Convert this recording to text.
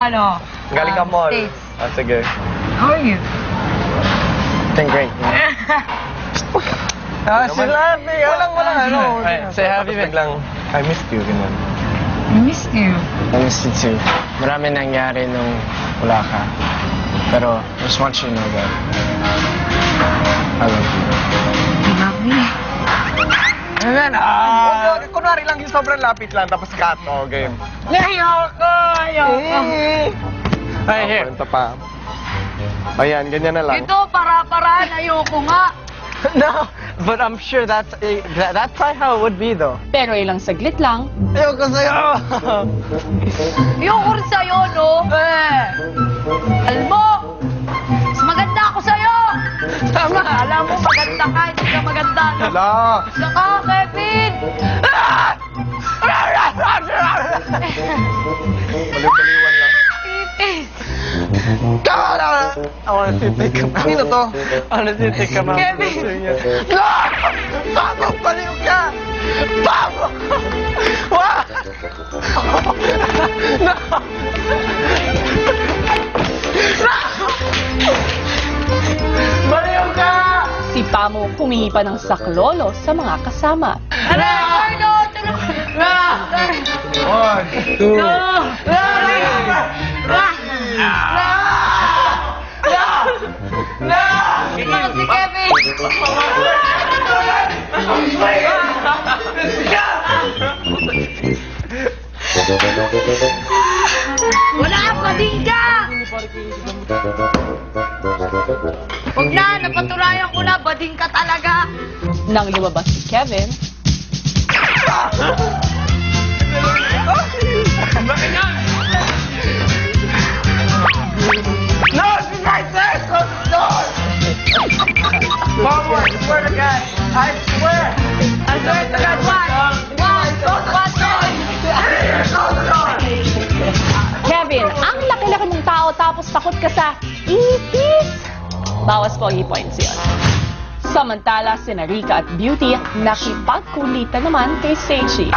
Ano? Galing ka mall. States. Ah, sige. How are you? Doing great. She's laughing. Walang ano. Alright, say how have you been? Biglang, I missed you, ganyan. I missed you. I miss you too. Marami nangyari nung wala ka. Pero I just want you to know that I love you. You love me? Ayan, kunwari lang yung sobrang lapit lang, tapos cut, oh, game. Ayoko! Hey, here. Kwenta pa. Ayan, ganyan na lang. Ito, para-paraan. Ayoko nga. No, but I'm sure that's probably how it would be though. Pero ilang saglit lang, Ayoko sa'yo! Ayoko rin sa'yo, no? Alam mo, mas maganda ako sa'yo. Tama! Alam mo, maganda ka. Hindi ka maganda, no? Hala! Saka, Kevin! Baliw-baliwan lang. Itis! I wanna see take him out. Sino to? I wanna see take him out. Kevin! No! Pablo, baliw ka! Pablo! What? No! Baliw ka! si Pamo humingi pa ng saklolo sa mga kasama. Aray, no! Tulungan! One, two, Ikaw si Kevin! Wala! Bading ka! Huwag na! Napaturayan ko na! Bading ka talaga! Nang lumabas si Kevin, No, she's right there! Close the door! Mom, I swear to God! I swear! I swear to God, one, Close the door! Kevin, ang laki-laki mong tao tapos takot ka sa itis. Bawas pogi points yun. Samantala, si Rika at Beauty nakipagkulitan naman kay Stacey.